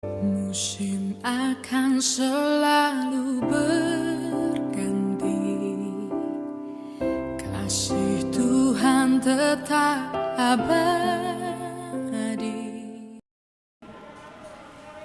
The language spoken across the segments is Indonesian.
Musim akan selalu berganti, kasih Tuhan tetap abadi.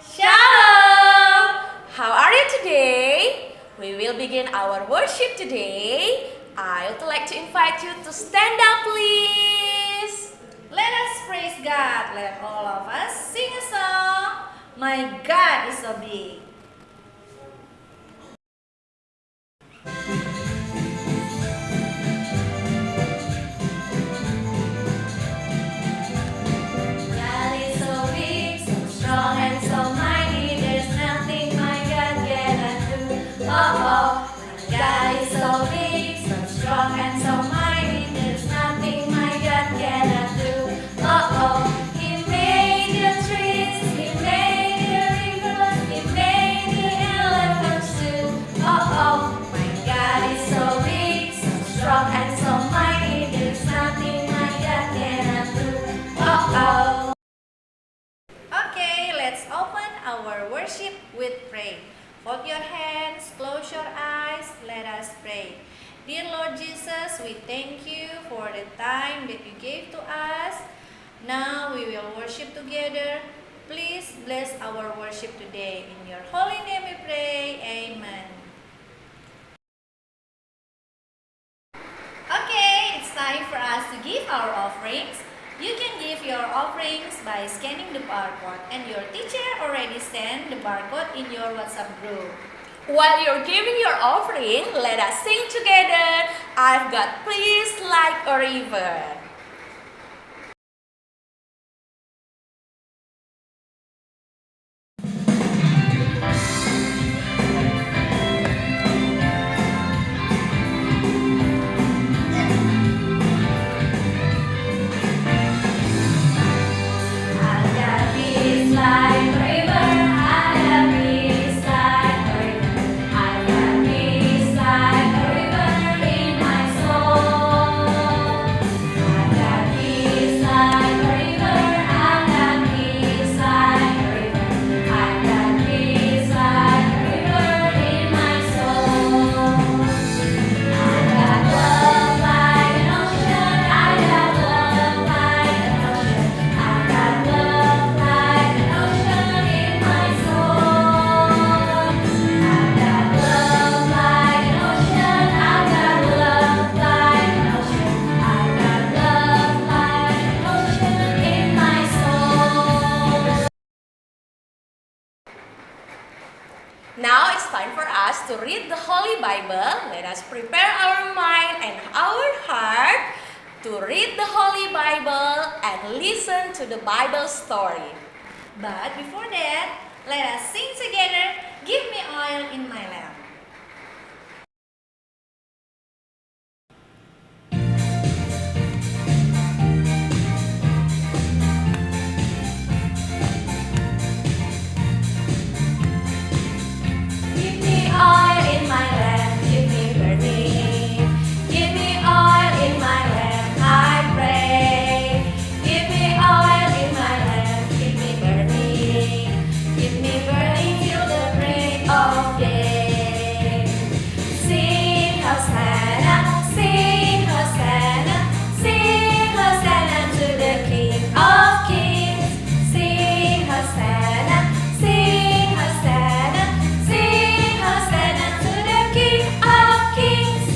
Shalom! How are you today? We will begin our worship today. I would like to invite you to stand up, please. Let us praise God. Let all of us sing a song. My God is so big. God is so big, so strong and so mighty. There's nothing my God cannot do. Oh, my God is so big, so strong and so mighty. There's nothing my God cannot do. Oh, He made the trees, He made the rivers, He made the elephants too. Oh, my God is so big, so strong and so mighty. There's nothing my God cannot do. Oh. Okay, let's open our worship with prayer. Fold your hands, close your eyes, let us pray. Dear Lord Jesus, we thank you for the time that you gave to us. Now we will worship together. Please bless our worship today. In your holy name we pray. Amen. Okay, it's time for us to give our offerings. You can give your offerings by scanning the barcode, and your teacher already sent the barcode in your WhatsApp group. While you're giving your offering, let us sing together. I've got peace like a river. I've got peace like a river. I have peace like a river. I've got peace like a river in my soul. I've got peace like a river. I've got peace like a river. I've got peace like a river in my soul. I've got love like an ocean. I've got love like an ocean. I've got love like an ocean in my soul. I've got love like an ocean. I've got love like an ocean. I've got love like an ocean in my soul. Now it's time for us to read the Holy Bible. Let us prepare our mind and our heart to read the Holy Bible and listen to the Bible story. But before that, let us sing together, Give Me Oil in My Lamp. Give me oil in my lamp, give me burning. Give me oil in my lamp, I pray. Give me oil in my lamp, give me burning. Give me burning till the break of day. Sing Hosanna, sing Hosanna, sing Hosanna to the King of Kings. Sing Hosanna, sing Hosanna, sing Hosanna to the King of Kings.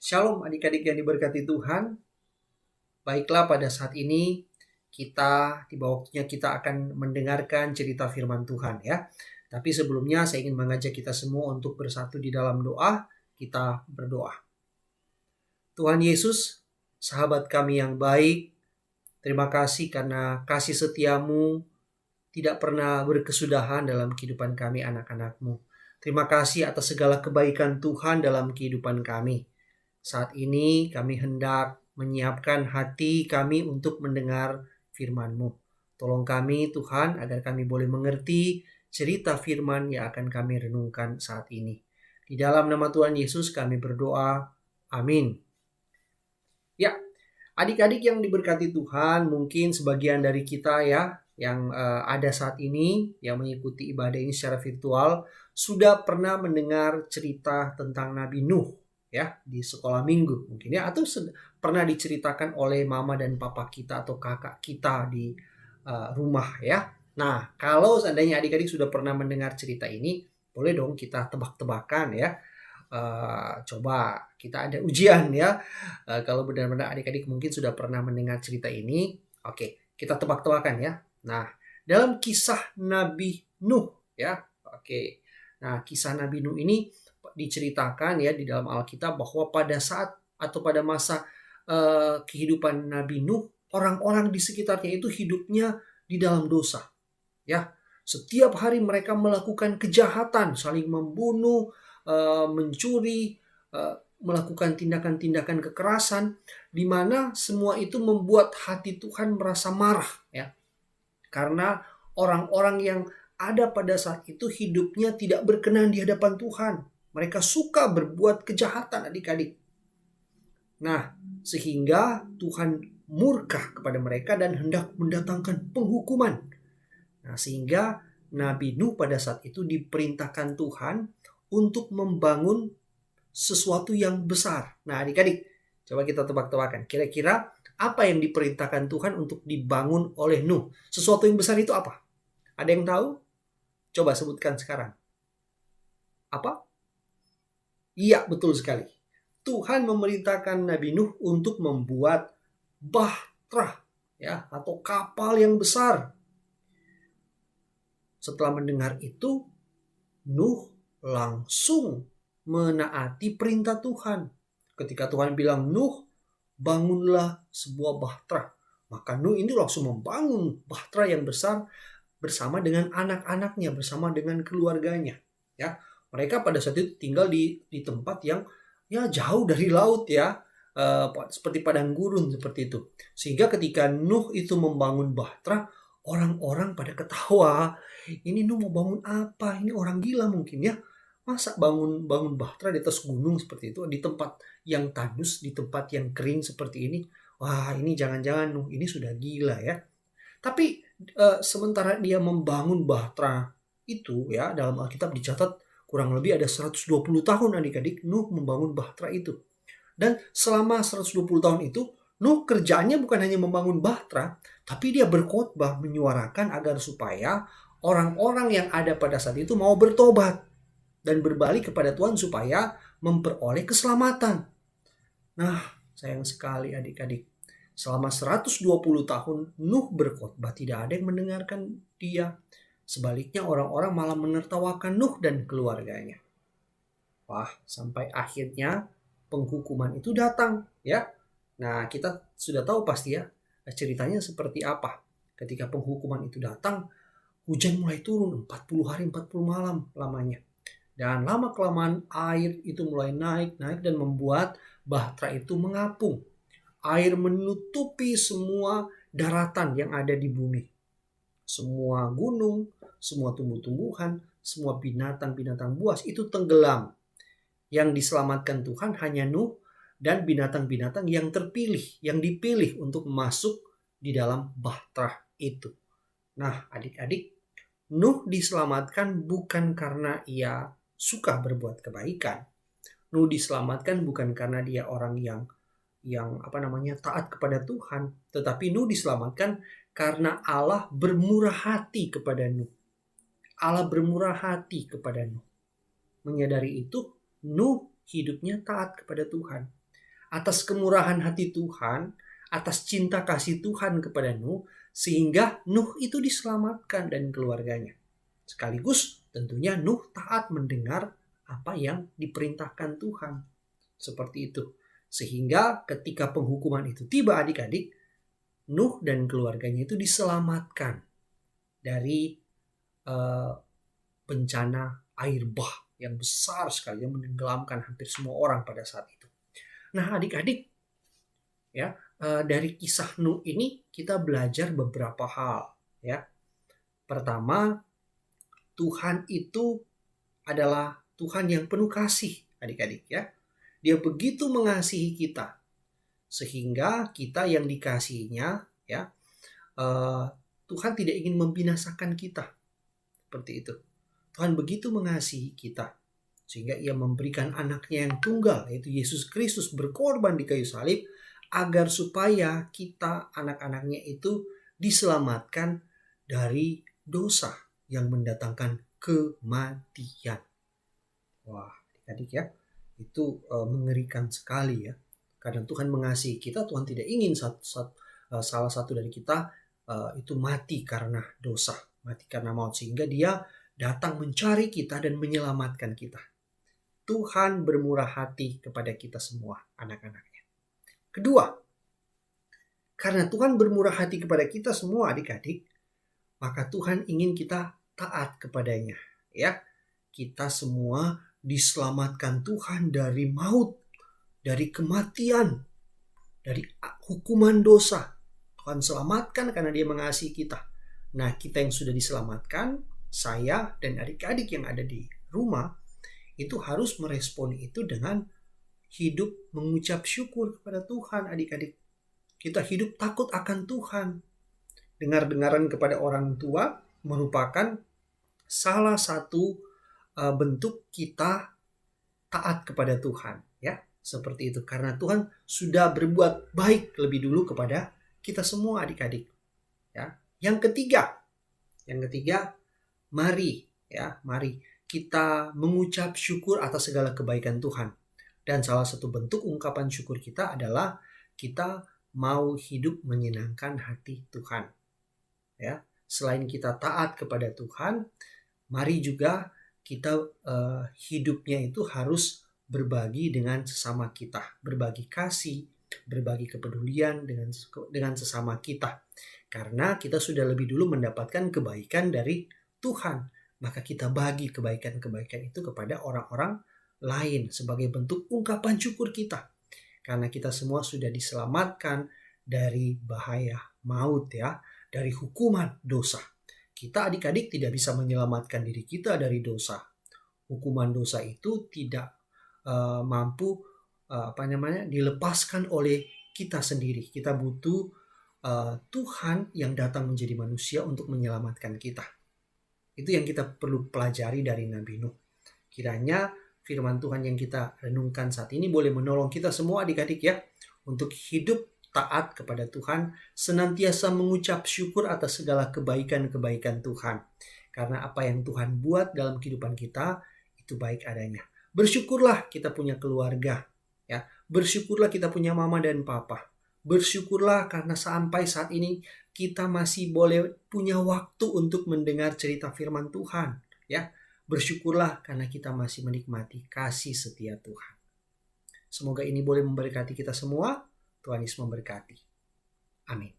Shalom adik-adik yang diberkati Tuhan. Baiklah, pada saat ini tiba waktunya kita akan mendengarkan cerita firman Tuhan ya. Tapi sebelumnya saya ingin mengajak kita semua untuk bersatu di dalam doa. Kita berdoa. Tuhan Yesus, sahabat kami yang baik, terima kasih karena kasih setiamu tidak pernah berkesudahan dalam kehidupan kami anak-anak-Mu. Terima kasih atas segala kebaikan Tuhan dalam kehidupan kami. Saat ini kami hendak menyiapkan hati kami untuk mendengar firman-Mu. Tolong kami Tuhan agar kami boleh mengerti cerita firman yang akan kami renungkan saat ini. Di dalam nama Tuhan Yesus kami berdoa. Amin. Ya, Adik-adik yang diberkati Tuhan, mungkin sebagian dari kita ya yang ada saat ini yang mengikuti ibadah ini secara virtual sudah pernah mendengar cerita tentang Nabi Nuh ya di sekolah minggu mungkin ya, atau pernah diceritakan oleh mama dan papa kita atau kakak kita di rumah ya. Nah, kalau seandainya adik-adik sudah pernah mendengar cerita ini, boleh dong kita tebak-tebakan ya. Coba kita ada ujian ya. Kalau benar-benar adik-adik mungkin sudah pernah mendengar cerita ini, oke, kita tebak-tebakan ya. Nah, dalam kisah Nabi Nuh ya. Oke. Nah, kisah Nabi Nuh ini diceritakan ya di dalam Alkitab bahwa pada saat atau pada masa kehidupan Nabi Nuh, orang-orang di sekitarnya itu hidupnya di dalam dosa. Ya. Setiap hari mereka melakukan kejahatan, saling membunuh, mencuri, melakukan tindakan-tindakan kekerasan, di mana semua itu membuat hati Tuhan merasa marah ya. Karena orang-orang yang ada pada saat itu hidupnya tidak berkenan di hadapan Tuhan. Mereka suka berbuat kejahatan adik-adik. Nah, sehingga Tuhan murka kepada mereka dan hendak mendatangkan penghukuman. Nah, sehingga Nabi Nuh pada saat itu diperintahkan Tuhan untuk membangun sesuatu yang besar. Nah, adik-adik, coba kita tebak-tebakan. Kira-kira apa yang diperintahkan Tuhan untuk dibangun oleh Nuh? Sesuatu yang besar itu apa? Ada yang tahu? Coba sebutkan sekarang. Apa? Iya, betul sekali. Tuhan memerintahkan Nabi Nuh untuk membuat bahtera ya, atau kapal yang besar. Setelah mendengar itu, Nuh langsung menaati perintah Tuhan. Ketika Tuhan bilang, Nuh, bangunlah sebuah bahtera. Maka Nuh ini langsung membangun bahtera yang besar bersama dengan anak-anaknya, bersama dengan keluarganya. Ya, mereka pada saat itu tinggal di tempat yang ya jauh dari laut ya, seperti padang gurun seperti itu. Sehingga ketika Nuh itu membangun bahtera, orang-orang pada ketawa. Ini Nuh mau bangun apa? Ini orang gila mungkin ya. Masa bangun bahtera di atas gunung seperti itu, di tempat yang tandus, di tempat yang kering seperti ini. Wah, ini jangan-jangan Nuh ini sudah gila ya. Tapi sementara dia membangun bahtera itu ya, dalam Alkitab dicatat kurang lebih ada 120 tahun adik-adik Nuh membangun bahtera itu. Dan selama 120 tahun itu Nuh kerjaannya bukan hanya membangun bahtera, tapi dia berkhotbah menyuarakan agar supaya orang-orang yang ada pada saat itu mau bertobat dan berbalik kepada Tuhan supaya memperoleh keselamatan. Nah, sayang sekali adik-adik. Selama 120 tahun Nuh berkhotbah, tidak ada yang mendengarkan dia. Sebaliknya orang-orang malah menertawakan Nuh dan keluarganya. Wah, sampai akhirnya penghukuman itu datang ya. Nah, kita sudah tahu pasti ya ceritanya seperti apa. Ketika penghukuman itu datang, hujan mulai turun 40 hari 40 malam lamanya. Dan lama-kelamaan air itu mulai naik dan membuat bahtera itu mengapung. Air menutupi semua daratan yang ada di bumi. Semua gunung, semua tumbuh-tumbuhan, semua binatang-binatang buas itu tenggelam. Yang diselamatkan Tuhan hanya Nuh dan binatang-binatang yang terpilih, yang dipilih untuk masuk di dalam bahtera itu. Nah, adik-adik, Nuh diselamatkan bukan karena ia suka berbuat kebaikan. Nuh diselamatkan bukan karena dia orang yang taat kepada Tuhan, tetapi Nuh diselamatkan karena Allah bermurah hati kepada Nuh. Allah bermurah hati kepada Nuh. Menyadari itu, Nuh hidupnya taat kepada Tuhan. Atas kemurahan hati Tuhan, atas cinta kasih Tuhan kepada Nuh, sehingga Nuh itu diselamatkan dan keluarganya. Sekaligus tentunya Nuh taat mendengar apa yang diperintahkan Tuhan. Seperti itu. Sehingga ketika penghukuman itu tiba adik-adik, Nuh dan keluarganya itu diselamatkan dari bencana air bah yang besar sekali yang menenggelamkan hampir semua orang pada saat itu. Nah adik-adik ya, dari kisah Nuh ini kita belajar beberapa hal ya. Pertama, Tuhan itu adalah Tuhan yang penuh kasih adik-adik ya. Dia begitu mengasihi kita Sehingga kita yang dikasihinya, ya, Tuhan tidak ingin membinasakan kita. Seperti itu. Tuhan begitu mengasihi kita sehingga ia memberikan anaknya yang tunggal, yaitu Yesus Kristus, berkorban di kayu salib agar supaya kita anak-anaknya itu diselamatkan dari dosa yang mendatangkan kematian. Wah, adik-adik ya, itu mengerikan sekali ya. Karena Tuhan mengasihi kita, Tuhan tidak ingin salah satu dari kita itu mati karena dosa, mati karena maut, sehingga Dia datang mencari kita dan menyelamatkan kita. Tuhan bermurah hati kepada kita semua, anak-anaknya. Kedua, karena Tuhan bermurah hati kepada kita semua, adik-adik, maka Tuhan ingin kita taat kepadanya. Ya, kita semua diselamatkan Tuhan dari maut, dari kematian, dari hukuman dosa. Tuhan selamatkan karena Dia mengasihi kita. Nah, kita yang sudah diselamatkan, saya dan adik-adik yang ada di rumah, itu harus merespon itu dengan hidup mengucap syukur kepada Tuhan, adik-adik. Kita hidup takut akan Tuhan. Dengar-dengaran kepada orang tua merupakan salah satu bentuk kita taat kepada Tuhan, ya. Seperti itu, karena Tuhan sudah berbuat baik lebih dulu kepada kita semua, adik-adik. Ya. Yang ketiga, mari kita mengucap syukur atas segala kebaikan Tuhan. Dan salah satu bentuk ungkapan syukur kita adalah kita mau hidup menyenangkan hati Tuhan. Ya, selain kita taat kepada Tuhan, mari juga kita hidupnya itu harus berbagi dengan sesama kita, berbagi kasih, berbagi kepedulian dengan sesama kita. Karena kita sudah lebih dulu mendapatkan kebaikan dari Tuhan, maka kita bagi kebaikan-kebaikan itu kepada orang-orang lain sebagai bentuk ungkapan syukur kita. Karena kita semua sudah diselamatkan dari bahaya maut, ya, dari hukuman dosa. Kita adik-adik tidak bisa menyelamatkan diri kita dari dosa. Hukuman dosa itu tidak mampu dilepaskan oleh kita sendiri. Kita butuh Tuhan yang datang menjadi manusia untuk menyelamatkan kita. Itu yang kita perlu pelajari dari Nabi Nuh. Kiranya firman Tuhan yang kita renungkan saat ini boleh menolong kita semua, adik-adik, ya, untuk hidup taat kepada Tuhan, senantiasa mengucap syukur atas segala kebaikan-kebaikan Tuhan. Karena apa yang Tuhan buat dalam kehidupan kita itu baik adanya. Bersyukurlah kita punya keluarga, ya. Bersyukurlah kita punya mama dan papa. Bersyukurlah karena sampai saat ini kita masih boleh punya waktu untuk mendengar cerita firman Tuhan, ya. Bersyukurlah karena kita masih menikmati kasih setia Tuhan. Semoga ini boleh memberkati kita semua. Tuhan Yesus memberkati. Amin.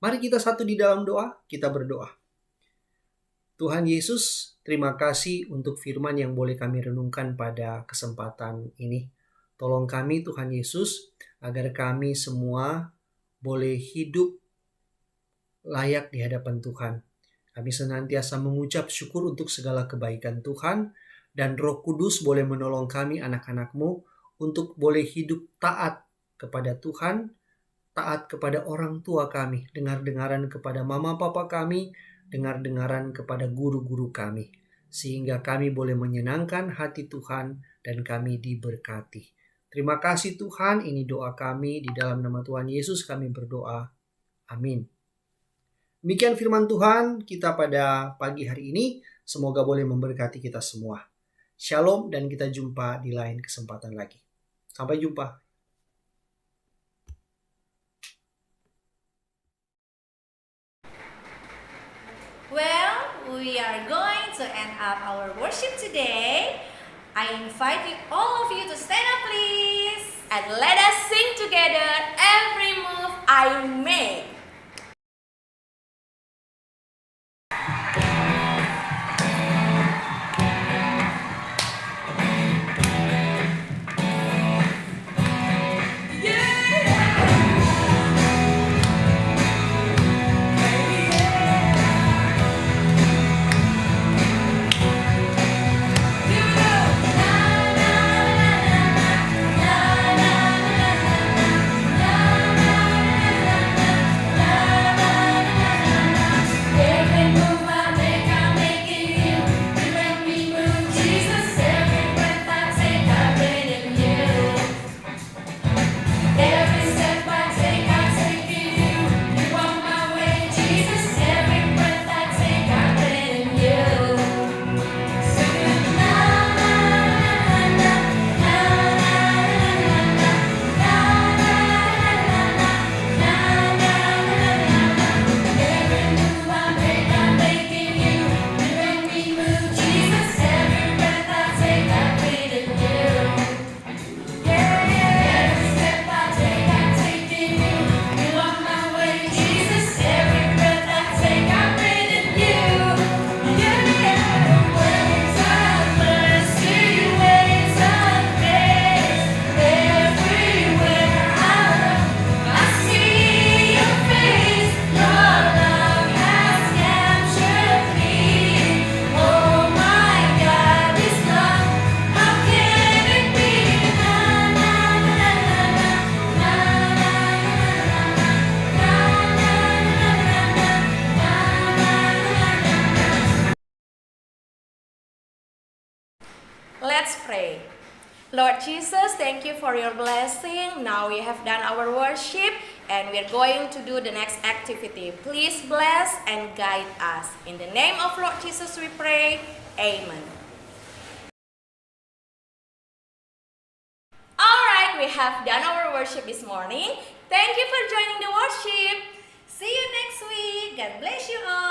Mari kita satu di dalam doa, kita berdoa. Tuhan Yesus, terima kasih untuk firman yang boleh kami renungkan pada kesempatan ini. Tolong kami Tuhan Yesus, agar kami semua boleh hidup layak di hadapan Tuhan. Kami senantiasa mengucap syukur untuk segala kebaikan Tuhan, dan Roh Kudus boleh menolong kami anak-anak-Mu untuk boleh hidup taat kepada Tuhan, taat kepada orang tua kami, dengar-dengaran kepada mama papa kami, dengar-dengaran kepada guru-guru kami, sehingga kami boleh menyenangkan hati Tuhan dan kami diberkati. Terima kasih Tuhan, ini doa kami di dalam nama Tuhan Yesus kami berdoa. Amin. Demikian firman Tuhan kita pada pagi hari ini. Semoga boleh memberkati kita semua. Shalom dan kita jumpa di lain kesempatan lagi. Sampai jumpa. Well, we are going to end up our worship today. I invite you, all of you, to stand up please. And let us sing together every move I make. Lord Jesus, thank you for your blessing. Now we have done our worship and we're going to do the next activity. Please bless and guide us. In the name of Lord Jesus we pray. Amen. Alright, we have done our worship this morning. Thank you for joining the worship. See you next week. God bless you all.